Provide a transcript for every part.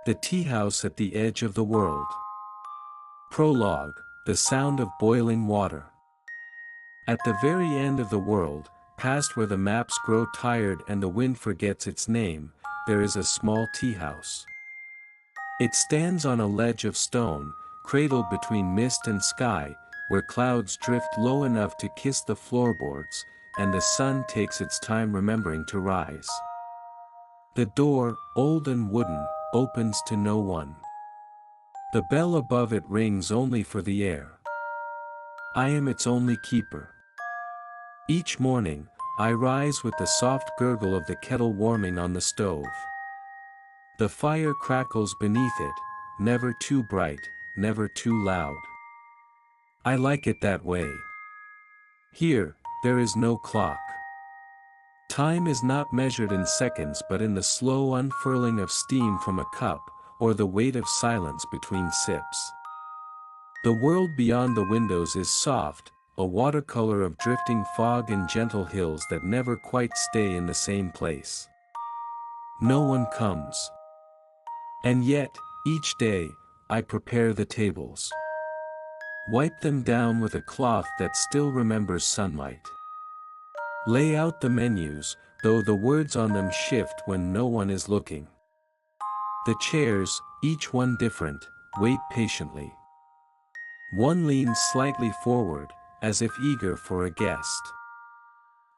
The tea house at the edge of the world. Prologue, the sound of boiling water. At the very end of the world, past where the maps grow tired and the wind forgets its name, there is a small tea house. It stands on a ledge of stone, cradled between mist and sky, where clouds drift low enough to kiss the floorboards, and the sun takes its time remembering to rise. The door, old and wooden, opens to no one. The bell above it rings only for the air. I am its only keeper. Each morning, I rise with the soft gurgle of the kettle warming on the stove. The fire crackles beneath it, never too bright, never too loud. I like it that way. Here, there is no clock. Time is not measured in seconds but in the slow unfurling of steam from a cup, or the weight of silence between sips. The world beyond the windows is soft, a watercolor of drifting fog and gentle hills that never quite stay in the same place. No one comes. And yet, each day, I prepare the tables. Wipe them down with a cloth that still remembers sunlight. Lay out the menus, though the words on them shift when no one is looking. The chairs, each one different, wait patiently. One leans slightly forward, as if eager for a guest.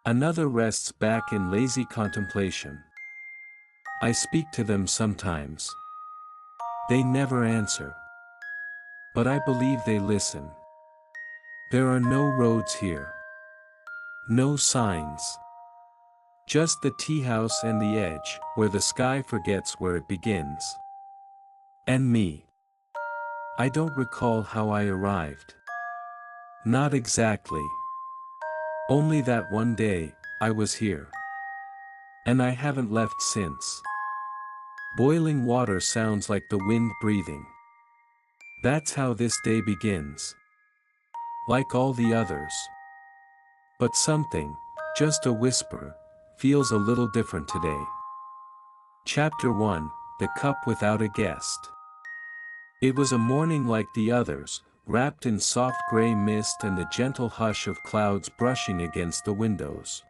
Another rests back in lazy contemplation. I speak to them sometimes. They never answer. But I believe they listen. There are no roads here. No signs. Just the tea house and the edge, where the sky forgets where it begins. And me. I don't recall how I arrived. Not exactly. Only that one day, I was here. And I haven't left since. Boiling water sounds like the wind breathing. That's how this day begins. Like all the others. But something, just a whisper, feels a little different today. Chapter 1, The Cup Without a Guest. It was a morning like the others, wrapped in soft gray mist and the gentle hush of clouds brushing against the windows.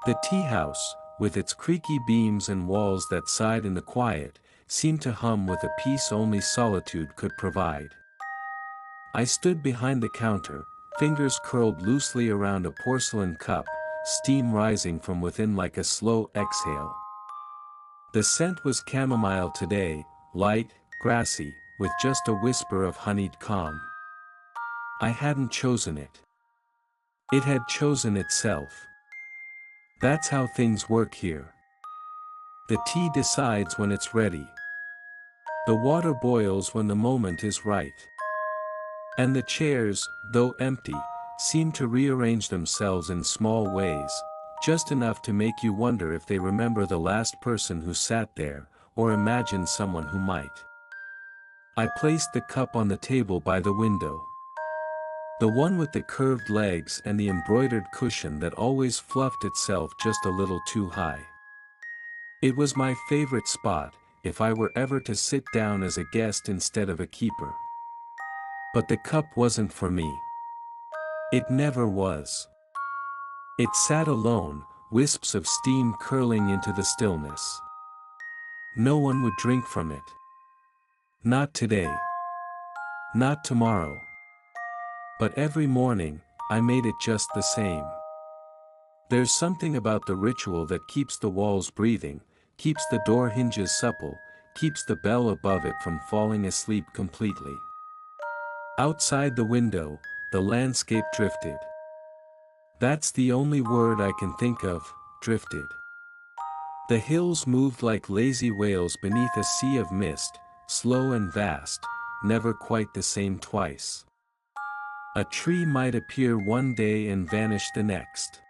The tea house, with its creaky beams and walls that sighed in the quiet, seemed to hum with a peace only solitude could provide. I stood behind the counter, fingers curled loosely around a porcelain cup, steam rising from within like a slow exhale. The scent was chamomile today, light, grassy, with just a whisper of honeyed calm. I hadn't chosen it. It had chosen itself. That's how things work here. The tea decides when it's ready. The water boils when the moment is right. And the chairs, though empty, seem to rearrange themselves in small ways, just enough to make you wonder if they remember the last person who sat there, or imagine someone who might. I placed the cup on the table by the window. The one with the curved legs and the embroidered cushion that always fluffed itself just a little too high. It was my favorite spot, if I were ever to sit down as a guest instead of a keeper. But the cup wasn't for me. It never was. It sat alone, wisps of steam curling into the stillness. No one would drink from it. Not today. Not tomorrow. But every morning, I made it just the same. There's something about the ritual that keeps the walls breathing, keeps the door hinges supple, keeps the bell above it from falling asleep completely. Outside the window, the landscape drifted. That's the only word I can think of, drifted. The hills moved like lazy whales beneath a sea of mist, slow and vast, never quite the same twice. A tree might appear one day and vanish the next.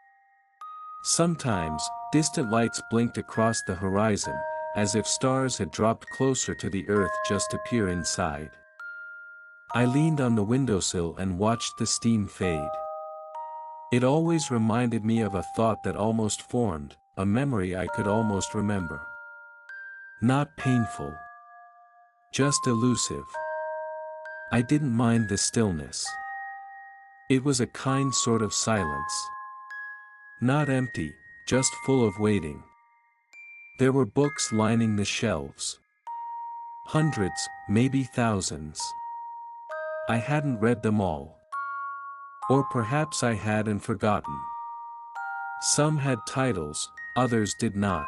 Sometimes, distant lights blinked across the horizon, as if stars had dropped closer to the earth just to peer inside. I leaned on the windowsill and watched the steam fade. It always reminded me of a thought that almost formed, a memory I could almost remember. Not painful. just elusive. I didn't mind the stillness. It was a kind sort of silence. Not empty, just full of waiting. There were books lining the shelves. Hundreds, maybe thousands. I hadn't read them all. Or perhaps I had and forgotten. Some had titles, others did not.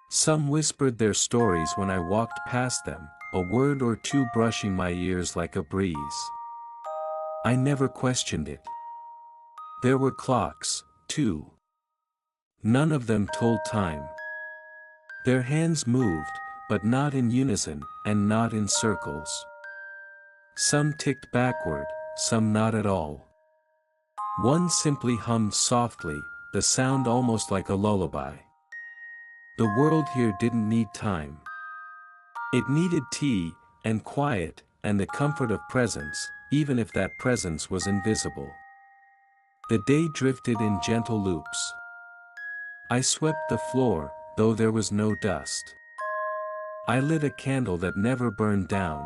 Some whispered their stories when I walked past them, a word or two brushing my ears like a breeze. I never questioned it. There were clocks, too. None of them told time. Their hands moved, but not in unison, and not in circles. Some ticked backward, some not at all. One simply hummed softly, the sound almost like a lullaby. The world here didn't need time. It needed tea, and quiet, and the comfort of presence, even if that presence was invisible. The day drifted in gentle loops. I swept the floor, though there was no dust. I lit a candle that never burned down.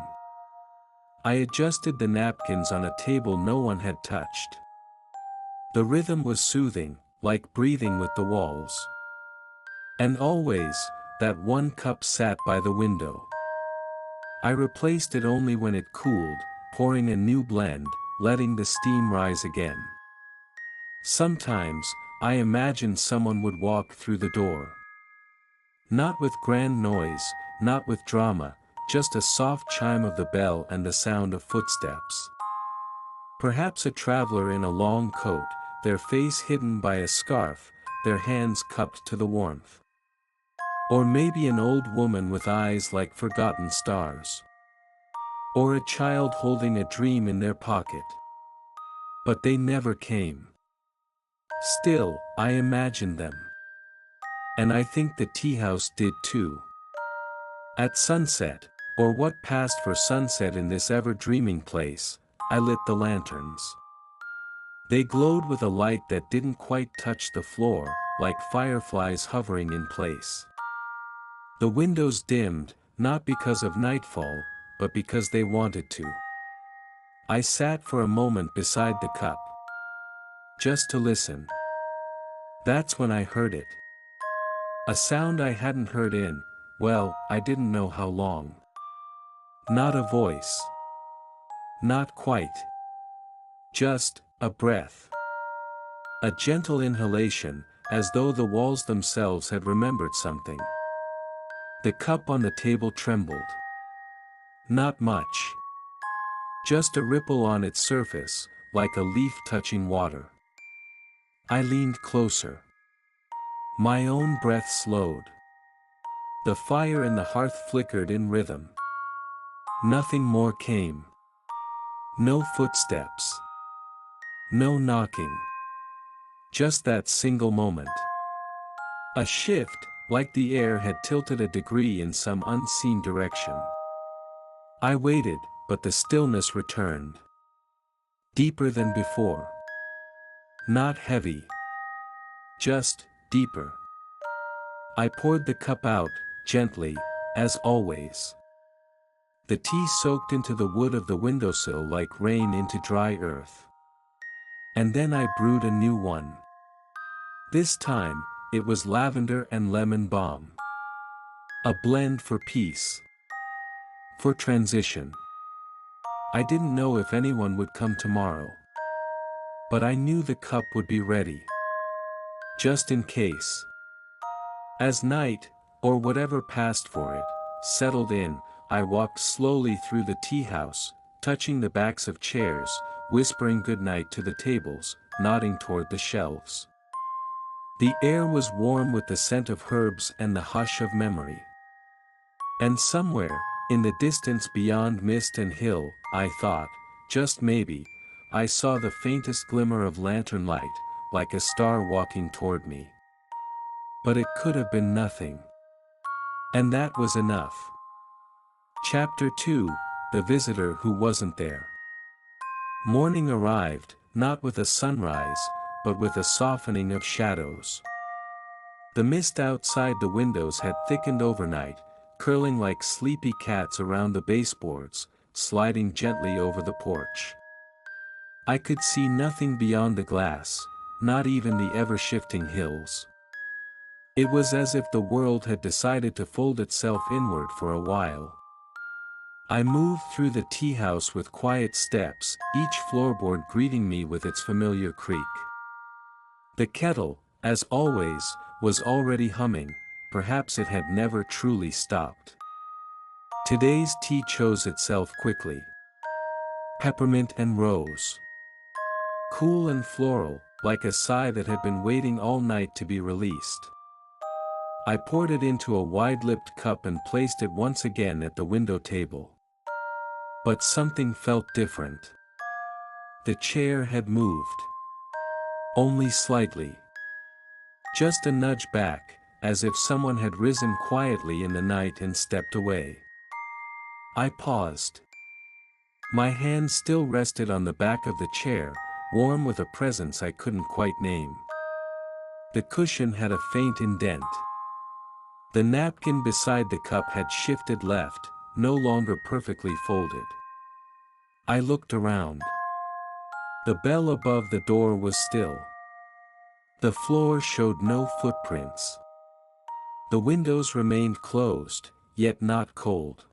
I adjusted the napkins on a table no one had touched. The rhythm was soothing, like breathing with the walls. And always, that one cup sat by the window. I replaced it only when it cooled, pouring a new blend, letting the steam rise again. Sometimes, I imagined someone would walk through the door. Not with grand noise, not with drama, just a soft chime of the bell and the sound of footsteps. Perhaps a traveler in a long coat, their face hidden by a scarf, their hands cupped to the warmth. Or maybe an old woman with eyes like forgotten stars. Or a child holding a dream in their pocket. But they never came. Still, I imagined them. And I think the tea house did too. At sunset, or what passed for sunset in this ever-dreaming place, I lit the lanterns. They glowed with a light that didn't quite touch the floor, like fireflies hovering in place. The windows dimmed, not because of nightfall, but because they wanted to. I sat for a moment beside the cup. Just to listen. That's when I heard it. A sound I hadn't heard in, well, I didn't know how long. Not a voice. Not quite. Just a breath. A gentle inhalation, as though the walls themselves had remembered something. The cup on the table trembled. Not much. Just a ripple on its surface, like a leaf touching water. I leaned closer. My own breath slowed. The fire in the hearth flickered in rhythm. Nothing more came. No footsteps. No knocking. Just that single moment. A shift, like the air had tilted a degree in some unseen direction. I waited, but the stillness returned. Deeper than before. Not heavy. Just deeper. I poured the cup out, gently, as always. The tea soaked into the wood of the windowsill like rain into dry earth. And then I brewed a new one. This time, it was lavender and lemon balm. A blend for peace. For transition. I didn't know if anyone would come tomorrow. But I knew the cup would be ready. Just in case. As night, or whatever passed for it, settled in, I walked slowly through the tea house, touching the backs of chairs, whispering goodnight to the tables, nodding toward the shelves. The air was warm with the scent of herbs and the hush of memory. And somewhere, in the distance beyond mist and hill, I thought, just maybe, I saw the faintest glimmer of lantern light, like a star walking toward me. But it could have been nothing. And that was enough. Chapter 2, The Visitor Who Wasn't There. Morning arrived, not with a sunrise, but with a softening of shadows. The mist outside the windows had thickened overnight, curling like sleepy cats around the baseboards, sliding gently over the porch. I could see nothing beyond the glass, not even the ever-shifting hills. It was as if the world had decided to fold itself inward for a while. I moved through the tea house with quiet steps, each floorboard greeting me with its familiar creak. The kettle, as always, was already humming, perhaps it had never truly stopped. Today's tea chose itself quickly. Peppermint and rose. Cool and floral, like a sigh that had been waiting all night to be released. I poured it into a wide-lipped cup and placed it once again at the window table. But something felt different. The chair had moved. Only slightly. Just a nudge back, as if someone had risen quietly in the night and stepped away. I paused. My hand still rested on the back of the chair, warm with a presence I couldn't quite name. The cushion had a faint indent. The napkin beside the cup had shifted left, no longer perfectly folded. I looked around. The bell above the door was still. The floor showed no footprints. The windows remained closed, yet not cold.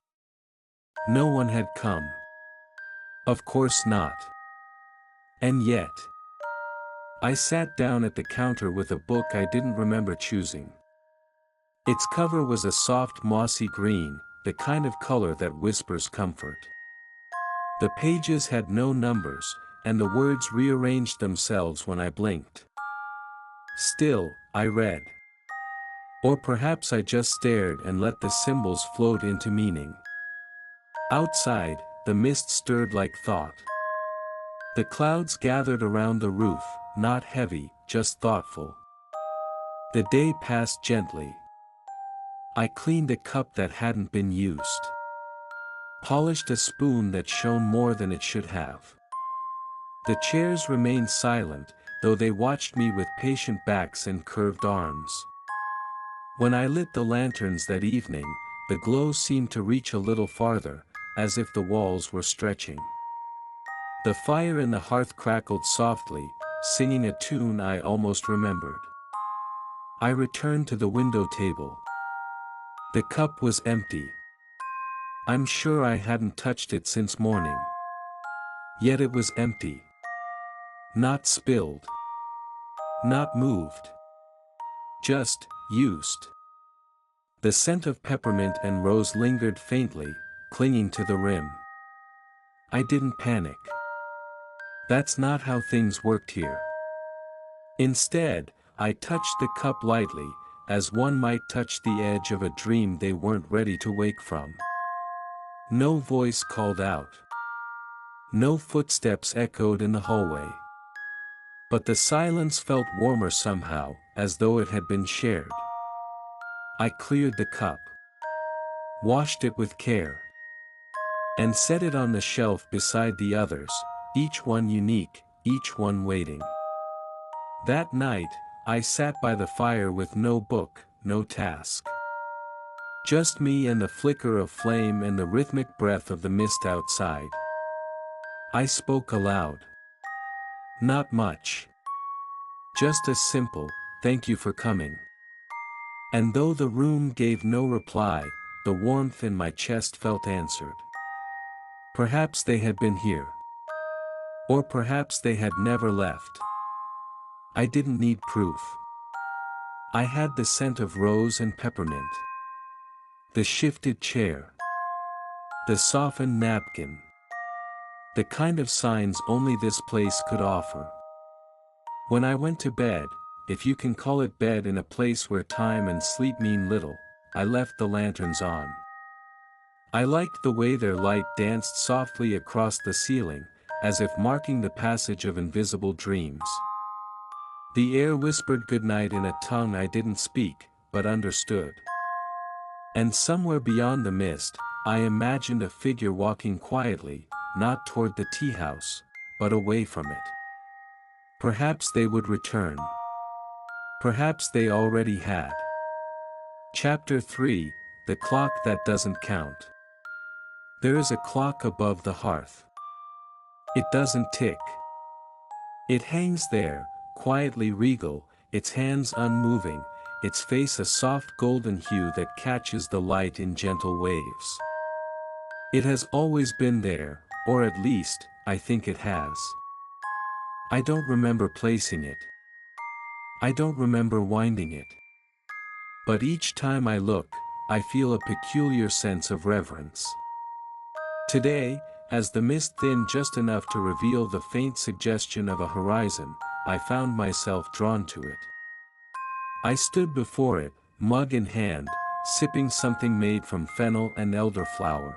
No one had come. Of course not. And yet. I sat down at the counter with a book I didn't remember choosing. Its cover was a soft mossy green, the kind of color that whispers comfort. The pages had no numbers, and the words rearranged themselves when I blinked. Still, I read. Or perhaps I just stared and let the symbols float into meaning. Outside, the mist stirred like thought. The clouds gathered around the roof, not heavy, just thoughtful. The day passed gently. I cleaned a cup that hadn't been used. Polished a spoon that shone more than it should have. The chairs remained silent, though they watched me with patient backs and curved arms. When I lit the lanterns that evening, the glow seemed to reach a little farther, as if the walls were stretching. The fire in the hearth crackled softly, singing a tune I almost remembered. I returned to the window table. The cup was empty. I'm sure I hadn't touched it since morning. Yet it was empty. Not spilled. Not moved. Just used. The scent of peppermint and rose lingered faintly, clinging to the rim. I didn't panic. That's not how things worked here. Instead, I touched the cup lightly, as one might touch the edge of a dream they weren't ready to wake from. No voice called out. No footsteps echoed in the hallway. But the silence felt warmer somehow, as though it had been shared. I cleared the cup. Washed it with care. And set it on the shelf beside the others, each one unique, each one waiting. That night, I sat by the fire with no book, no task. Just me and the flicker of flame and the rhythmic breath of the mist outside. I spoke aloud. Not much. Just a simple, "Thank you for coming." And though the room gave no reply, the warmth in my chest felt answered. Perhaps they had been here. Or perhaps they had never left. I didn't need proof. I had the scent of rose and peppermint. The shifted chair. The softened napkin. The kind of signs only this place could offer. When I went to bed, if you can call it bed in a place where time and sleep mean little, I left the lanterns on. I liked the way their light danced softly across the ceiling, as if marking the passage of invisible dreams. The air whispered goodnight in a tongue I didn't speak, but understood. And somewhere beyond the mist, I imagined a figure walking quietly, not toward the tea house, but away from it. Perhaps they would return. Perhaps they already had. Chapter 3, the clock that doesn't count. There is a clock above the hearth. It doesn't tick. It hangs there, quietly regal, its hands unmoving, its face a soft golden hue that catches the light in gentle waves. It has always been there, or at least, I think it has. I don't remember placing it. I don't remember winding it. But each time I look, I feel a peculiar sense of reverence. Today, as the mist thinned just enough to reveal the faint suggestion of a horizon, I found myself drawn to it. I stood before it, mug in hand, sipping something made from fennel and elderflower.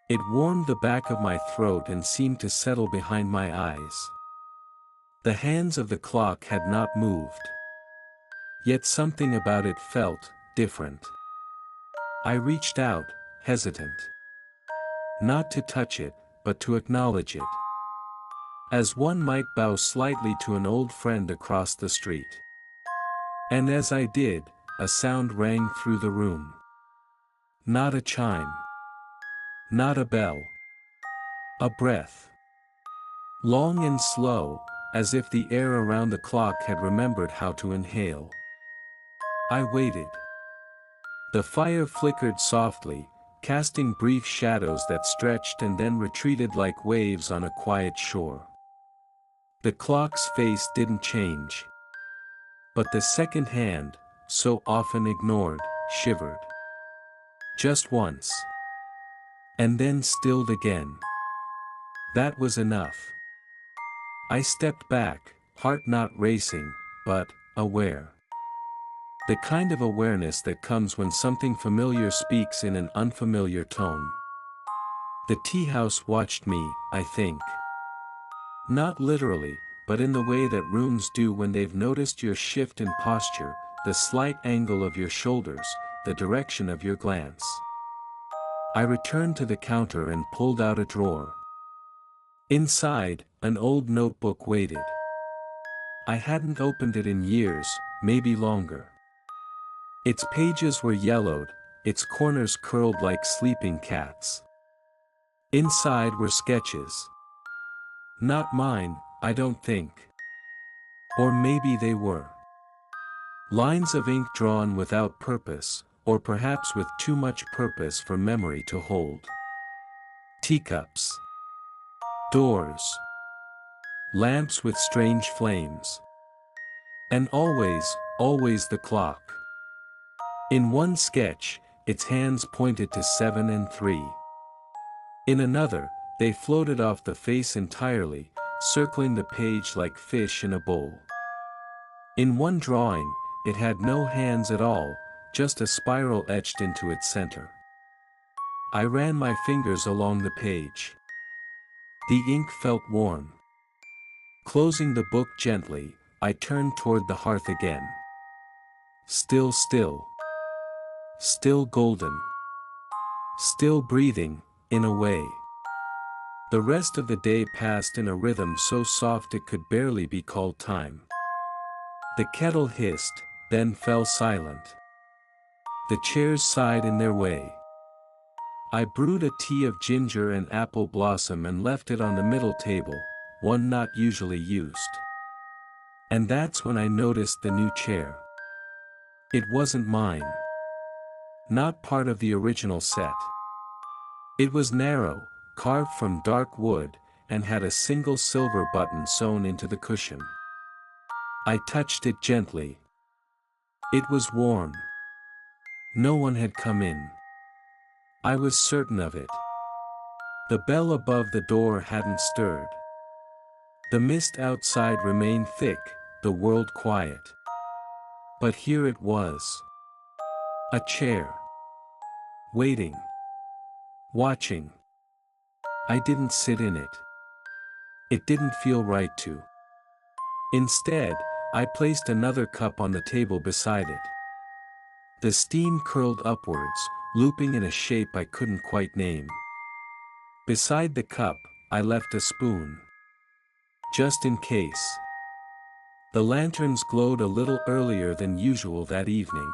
It warmed the back of my throat and seemed to settle behind my eyes. The hands of the clock had not moved. Yet something about it felt different. I reached out, hesitant. Not to touch it, but to acknowledge it. As one might bow slightly to an old friend across the street. And as I did, a sound rang through the room. Not a chime. Not a bell. A breath. Long and slow, as if the air around the clock had remembered how to inhale. I waited. The fire flickered softly, casting brief shadows that stretched and then retreated like waves on a quiet shore. The clock's face didn't change. But the second hand, so often ignored, shivered. Just once. And then stilled again. That was enough. I stepped back, heart not racing, but aware. The kind of awareness that comes when something familiar speaks in an unfamiliar tone. The tea house watched me, I think. Not literally, but in the way that rooms do when they've noticed your shift in posture, the slight angle of your shoulders, the direction of your glance. I returned to the counter and pulled out a drawer. Inside, an old notebook waited. I hadn't opened it in years, maybe longer. Its pages were yellowed, its corners curled like sleeping cats. Inside were sketches. Not mine, I don't think. Or maybe they were. Lines of ink drawn without purpose, or perhaps with too much purpose for memory to hold. Teacups. Doors. Lamps with strange flames. And always, always the clock. In one sketch, its hands pointed to 7 and 3. In another, they floated off the face entirely, circling the page like fish in a bowl. In one drawing, it had no hands at all, just a spiral etched into its center. I ran my fingers along the page. The ink felt warm. Closing the book gently, I turned toward the hearth again. Still still. Still golden. Still breathing, in a way. The rest of the day passed in a rhythm so soft it could barely be called time. The kettle hissed, then fell silent. The chairs sighed in their way. I brewed a tea of ginger and apple blossom and left it on the middle table, one not usually used. And that's when I noticed the new chair. It wasn't mine. Not part of the original set. It was narrow, carved from dark wood, and had a single silver button sewn into the cushion. I touched it gently. It was warm. No one had come in. I was certain of it. The bell above the door hadn't stirred. The mist outside remained thick, the world quiet. But here it was. A chair. Waiting. Watching. I didn't sit in it. It didn't feel right to. Instead, I placed another cup on the table beside it. The steam curled upwards, looping in a shape I couldn't quite name. Beside the cup, I left a spoon. Just in case. The lanterns glowed a little earlier than usual that evening.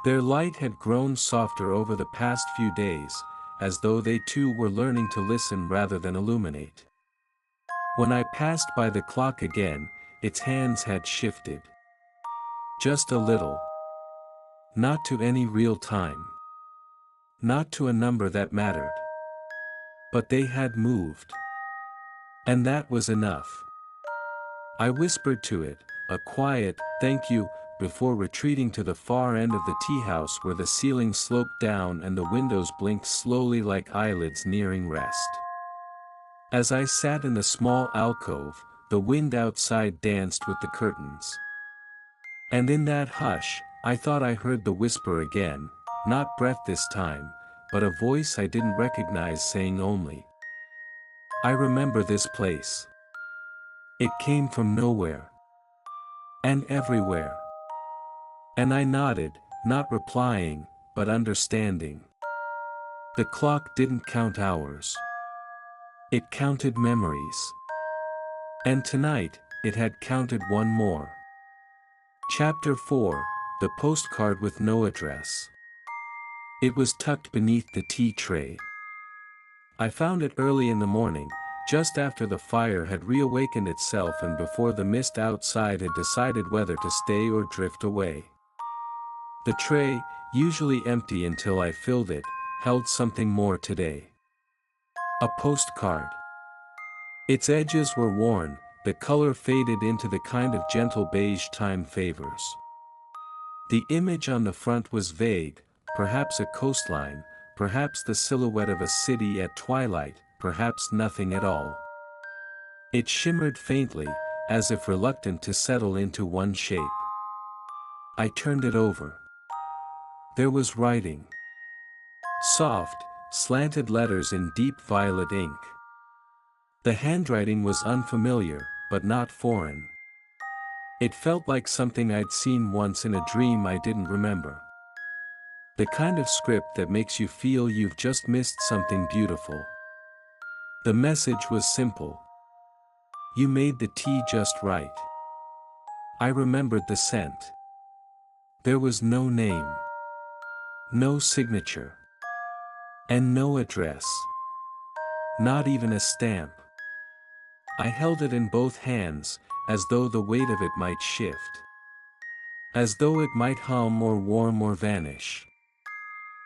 Their light had grown softer over the past few days, as though they too were learning to listen rather than illuminate. When I passed by the clock again, its hands had shifted. Just a little. Not to any real time. Not to a number that mattered. But they had moved. And that was enough. I whispered to it, a quiet, "Thank you," before retreating to the far end of the tea house where the ceiling sloped down and the windows blinked slowly like eyelids nearing rest. As I sat in the small alcove, the wind outside danced with the curtains. And in that hush, I thought I heard the whisper again, not breath this time, but a voice I didn't recognize saying only, "I remember this place." It came from nowhere. And everywhere. And I nodded, not replying, but understanding. The clock didn't count hours. It counted memories. And tonight, it had counted one more. Chapter 4, The Postcard with No Address. It was tucked beneath the tea tray. I found it early in the morning, just after the fire had reawakened itself and before the mist outside had decided whether to stay or drift away. The tray, usually empty until I filled it, held something more today. A postcard. Its edges were worn, the color faded into the kind of gentle beige time favors. The image on the front was vague, perhaps a coastline, perhaps the silhouette of a city at twilight, perhaps nothing at all. It shimmered faintly, as if reluctant to settle into one shape. I turned it over. There was writing. Soft, slanted letters in deep violet ink. The handwriting was unfamiliar, but not foreign. It felt like something I'd seen once in a dream I didn't remember. The kind of script that makes you feel you've just missed something beautiful. The message was simple. You made the tea just right. I remembered the scent. There was no name. No signature. And no address. Not even a stamp. I held it in both hands, as though the weight of it might shift. As though it might hum or warm or vanish.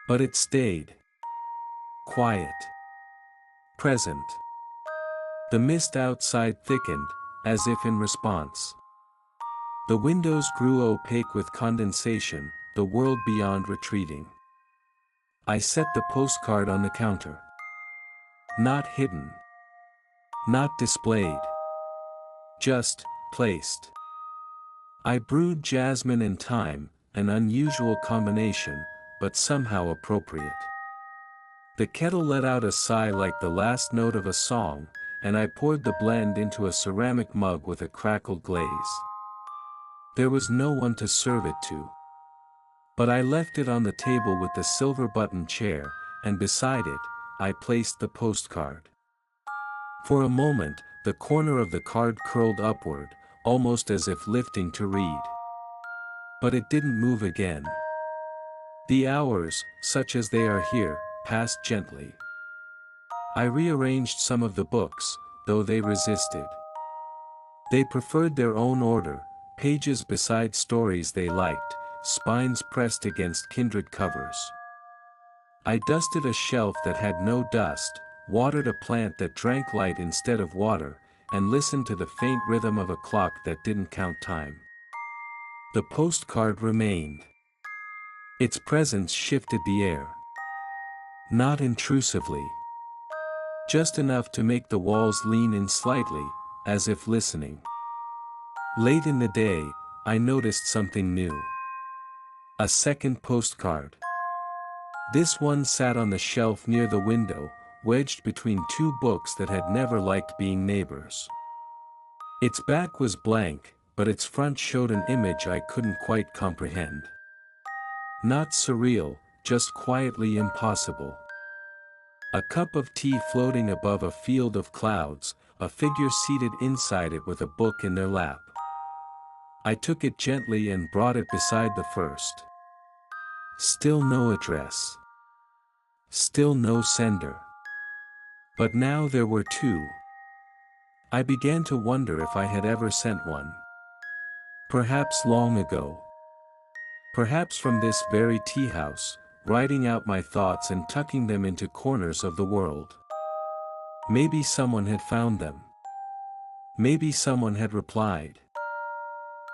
But it stayed. Quiet. Present. The mist outside thickened, as if in response. The windows grew opaque with condensation, the world beyond retreating. I set the postcard on the counter. Not hidden. Not displayed. Just placed. I brewed jasmine and thyme, an unusual combination, but somehow appropriate. The kettle let out a sigh like the last note of a song, and I poured the blend into a ceramic mug with a crackled glaze. There was no one to serve it to. But I left it on the table with the silver-buttoned chair, and beside it, I placed the postcard. For a moment, the corner of the card curled upward, almost as if lifting to read. But it didn't move again. The hours, such as they are here, passed gently. I rearranged some of the books, though they resisted. They preferred their own order, pages beside stories they liked, spines pressed against kindred covers. I dusted a shelf that had no dust, watered a plant that drank light instead of water, and listened to the faint rhythm of a clock that didn't count time. The postcard remained. Its presence shifted the air. Not intrusively. Just enough to make the walls lean in slightly, as if listening. Late in the day, I noticed something new. A second postcard. This one sat on the shelf near the window, wedged between two books that had never liked being neighbors. Its back was blank, but its front showed an image I couldn't quite comprehend. Not surreal, just quietly impossible. A cup of tea floating above a field of clouds, a figure seated inside it with a book in their lap. I took it gently and brought it beside the first. Still no address. Still no sender. But now there were two. I began to wonder if I had ever sent one. Perhaps long ago. Perhaps from this very tea house, writing out my thoughts and tucking them into corners of the world. Maybe someone had found them. Maybe someone had replied.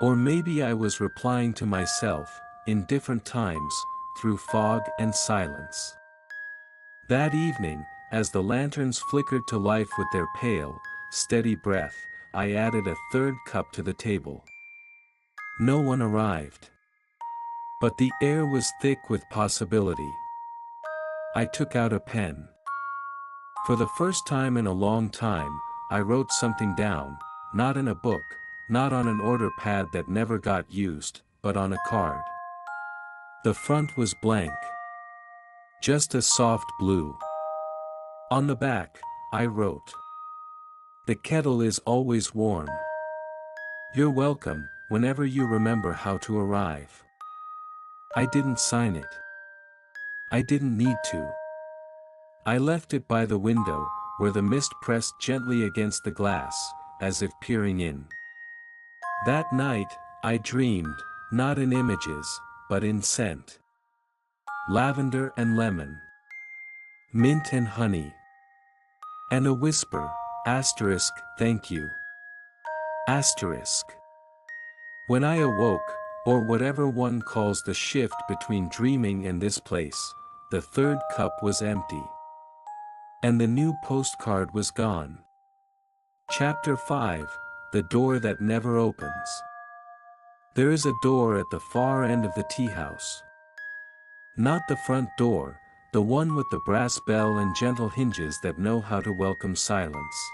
Or maybe I was replying to myself, in different times, through fog and silence. That evening, as the lanterns flickered to life with their pale, steady breath, I added a third cup to the table. No one arrived. But the air was thick with possibility. I took out a pen. For the first time in a long time, I wrote something down, not in a book, not on an order pad that never got used, but on a card. The front was blank. Just a soft blue. On the back, I wrote, "The kettle is always warm. You're welcome, whenever you remember how to arrive." I didn't sign it. I didn't need to. I left it by the window, where the mist pressed gently against the glass, as if peering in. That night, I dreamed, not in images, but in scent. Lavender and lemon. Mint and honey. And a whisper, asterisk, thank you. Asterisk. When I awoke, or whatever one calls the shift between dreaming and this place, the third cup was empty. And the new postcard was gone. Chapter 5, The Door That Never Opens. There is a door at the far end of the tea house. Not the front door, the one with the brass bell and gentle hinges that know how to welcome silence.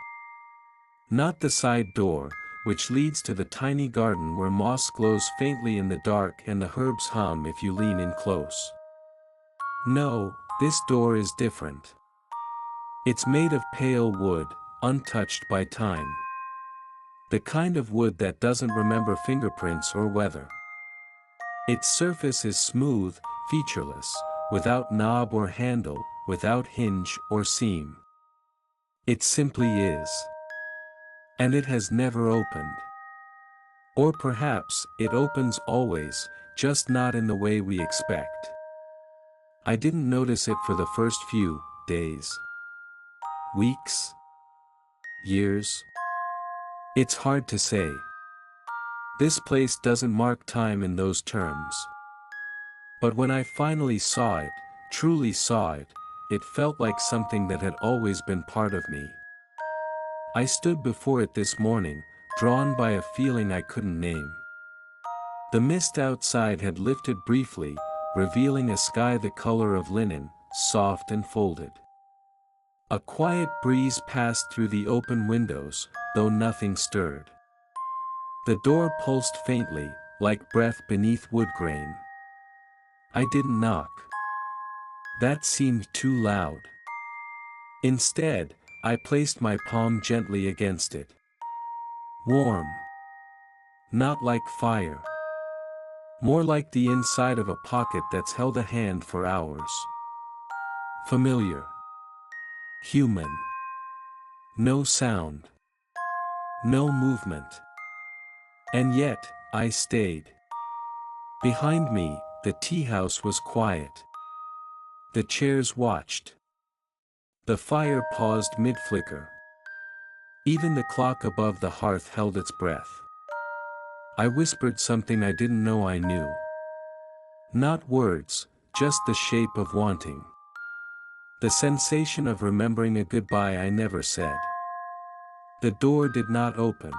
Not the side door, which leads to the tiny garden where moss glows faintly in the dark and the herbs hum if you lean in close. No, this door is different. It's made of pale wood, untouched by time. The kind of wood that doesn't remember fingerprints or weather. Its surface is smooth, featureless, without knob or handle, without hinge or seam. It simply is. And it has never opened. Or perhaps, it opens always, just not in the way we expect. I didn't notice it for the first few days. Weeks? Years? It's hard to say. This place doesn't mark time in those terms. But when I finally saw it, truly saw it, it felt like something that had always been part of me. I stood before it this morning, drawn by a feeling I couldn't name. The mist outside had lifted briefly, revealing a sky the color of linen, soft and folded. A quiet breeze passed through the open windows, though nothing stirred. The door pulsed faintly, like breath beneath wood grain. I didn't knock. That seemed too loud. Instead, I placed my palm gently against it. Warm. Not like fire. More like the inside of a pocket that's held a hand for hours. Familiar. Human. No sound. No movement. And yet, I stayed. Behind me, the tea house was quiet. The chairs watched. The fire paused mid-flicker. Even the clock above the hearth held its breath. I whispered something I didn't know I knew. Not words, just the shape of wanting. The sensation of remembering a goodbye I never said. The door did not open.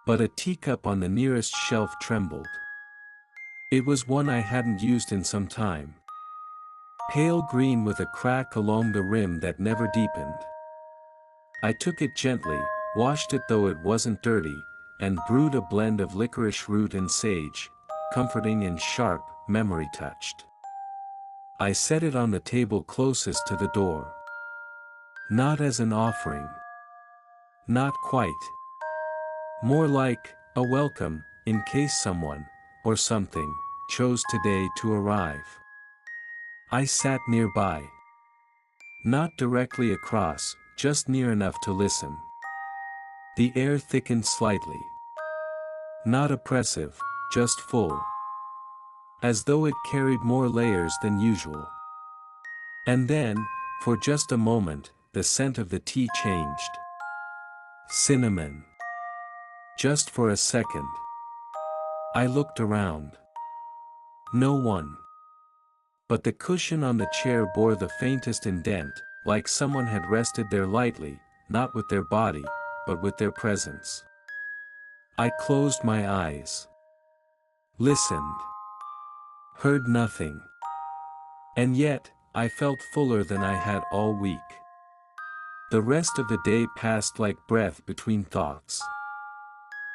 But a teacup on the nearest shelf trembled. It was one I hadn't used in some time. Pale green with a crack along the rim that never deepened. I took it gently, washed it though it wasn't dirty, and brewed a blend of licorice root and sage, comforting and sharp, memory-touched. I set it on the table closest to the door. Not as an offering. Not quite. More like a welcome, in case someone, or something, chose today to arrive. I sat nearby. Not directly across, just near enough to listen. The air thickened slightly. Not oppressive, just full. As though it carried more layers than usual. And then, for just a moment, the scent of the tea changed. Cinnamon. Just for a second. I looked around. No one. But the cushion on the chair bore the faintest indent, like someone had rested there lightly, not with their body, but with their presence. I closed my eyes. Listened. Heard nothing. And yet, I felt fuller than I had all week. The rest of the day passed like breath between thoughts.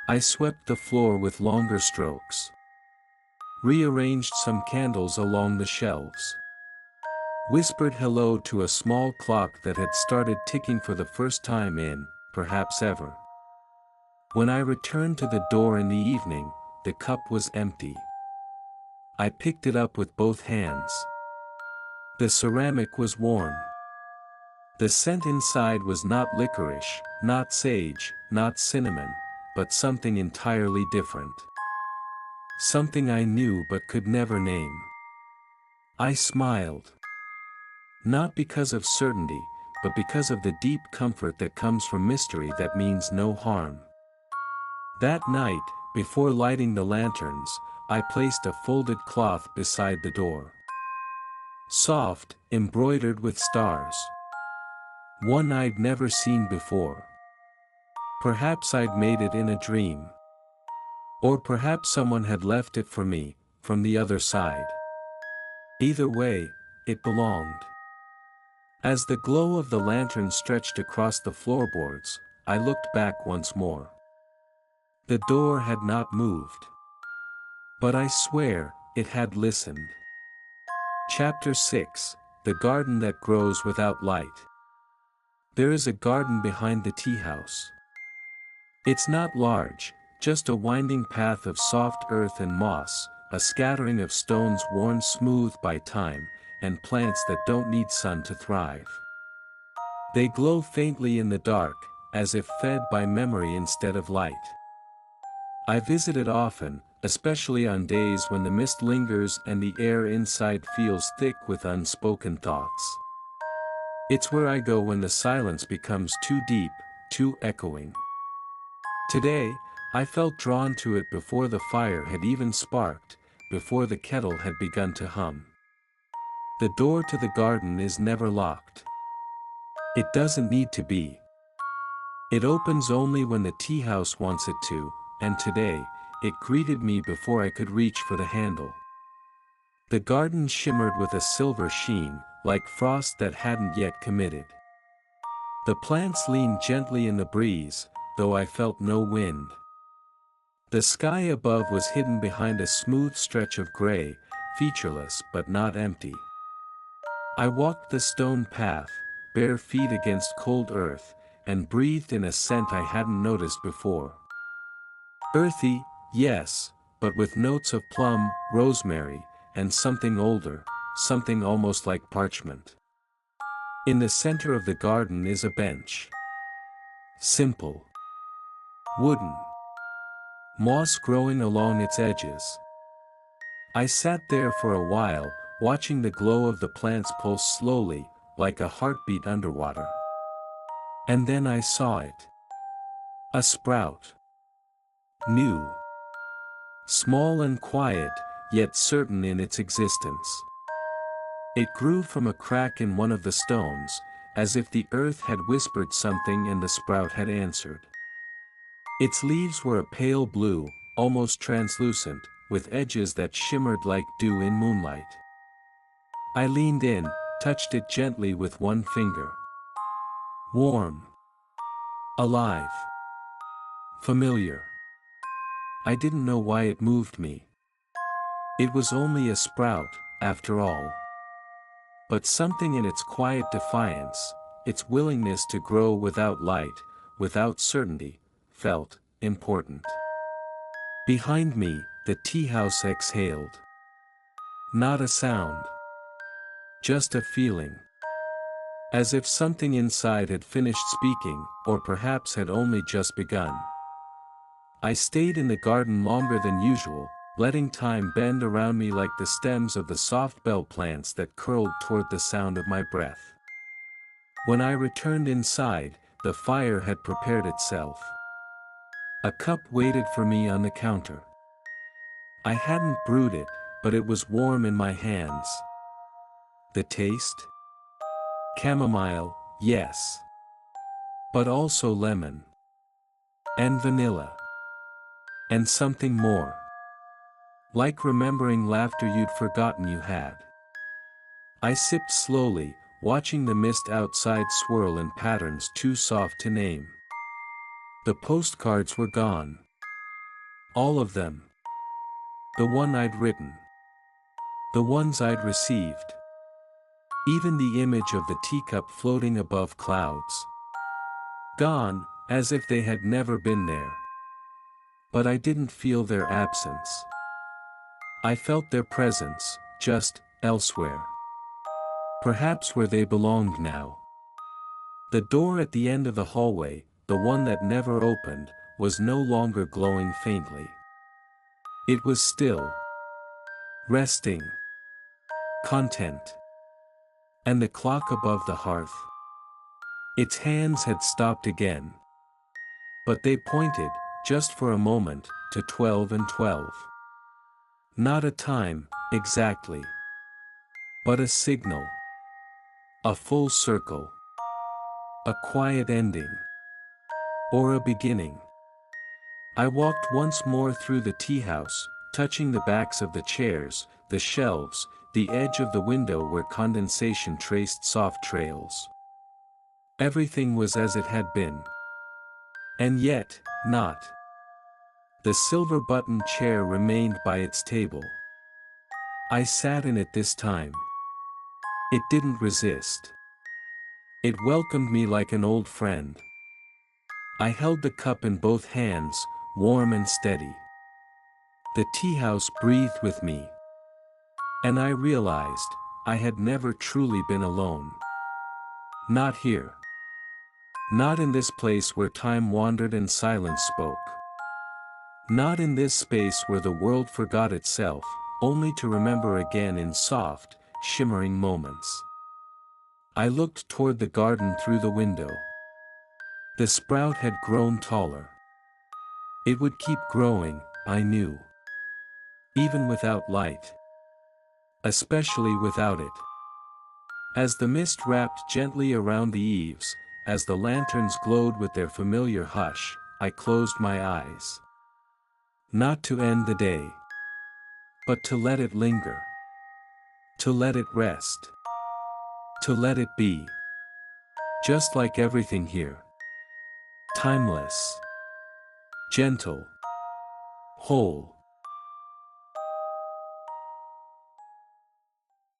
I swept the floor with longer strokes. Rearranged some candles along the shelves. Whispered hello to a small clock that had started ticking for the first time in, perhaps ever. When I returned to the door in the evening, the cup was empty. I picked it up with both hands. The ceramic was warm. The scent inside was not licorice, not sage, not cinnamon, but something entirely different. Something I knew but could never name. I smiled. Not because of certainty, but because of the deep comfort that comes from mystery that means no harm. That night, before lighting the lanterns, I placed a folded cloth beside the door. Soft, embroidered with stars. One I'd never seen before. Perhaps I'd made it in a dream. Or perhaps someone had left it for me, from the other side. Either way, it belonged. As the glow of the lantern stretched across the floorboards, I looked back once more. The door had not moved. But I swear, it had listened. Chapter 6, The Garden That Grows Without Light. There is a garden behind the tea house. It's not large, just a winding path of soft earth and moss, a scattering of stones worn smooth by time, and plants that don't need sun to thrive. They glow faintly in the dark, as if fed by memory instead of light. I visit it often, especially on days when the mist lingers and the air inside feels thick with unspoken thoughts. It's where I go when the silence becomes too deep, too echoing. Today, I felt drawn to it before the fire had even sparked, before the kettle had begun to hum. The door to the garden is never locked. It doesn't need to be. It opens only when the tea house wants it to, and today, it greeted me before I could reach for the handle. The garden shimmered with a silver sheen, like frost that hadn't yet committed. The plants leaned gently in the breeze, though I felt no wind. The sky above was hidden behind a smooth stretch of gray, featureless but not empty. I walked the stone path, bare feet against cold earth, and breathed in a scent I hadn't noticed before. Earthy, yes, but with notes of plum, rosemary, and something older, something almost like parchment. In the center of the garden is a bench. Simple. Wooden. Moss growing along its edges. I sat there for a while, watching the glow of the plants pulse slowly, like a heartbeat underwater. And then I saw it. A sprout. New. Small and quiet, yet certain in its existence. It grew from a crack in one of the stones, as if the earth had whispered something and the sprout had answered. Its leaves were a pale blue, almost translucent, with edges that shimmered like dew in moonlight. I leaned in, touched it gently with one finger. Warm. Alive. Familiar. I didn't know why it moved me. It was only a sprout, after all. But something in its quiet defiance, its willingness to grow without light, without certainty, felt important. Behind me, the tea house exhaled. Not a sound. Just a feeling. As if something inside had finished speaking, or perhaps had only just begun. I stayed in the garden longer than usual, letting time bend around me like the stems of the soft bell plants that curled toward the sound of my breath. When I returned inside, the fire had prepared itself. A cup waited for me on the counter. I hadn't brewed it, but it was warm in my hands. The taste? Chamomile, yes. But also lemon. And vanilla. And something more. Like remembering laughter you'd forgotten you had. I sipped slowly, watching the mist outside swirl in patterns too soft to name. The postcards were gone. All of them. The one I'd written. The ones I'd received. Even the image of the teacup floating above clouds. Gone, as if they had never been there. But I didn't feel their absence. I felt their presence, just elsewhere. Perhaps where they belonged now. The door at the end of the hallway, the one that never opened, was no longer glowing faintly. It was still. Resting. Content. And the clock above the hearth. Its hands had stopped again. But they pointed, just for a moment, to 12 and 12. Not a time, exactly. But a signal. A full circle. A quiet ending. Or a beginning. I walked once more through the tea house, touching the backs of the chairs, the shelves, the edge of the window where condensation traced soft trails. Everything was as it had been. And yet, not. The silver-buttoned chair remained by its table. I sat in it this time. It didn't resist. It welcomed me like an old friend. I held the cup in both hands, warm and steady. The tea house breathed with me. And I realized, I had never truly been alone. Not here. Not in this place where time wandered and silence spoke. Not in this space where the world forgot itself, only to remember again in soft, shimmering moments. I looked toward the garden through the window. The sprout had grown taller. It would keep growing, I knew. Even without light. Especially without it. As the mist wrapped gently around the eaves, as the lanterns glowed with their familiar hush, I closed my eyes. Not to end the day. But to let it linger. To let it rest. To let it be. Just like everything here. Timeless. Gentle. Whole.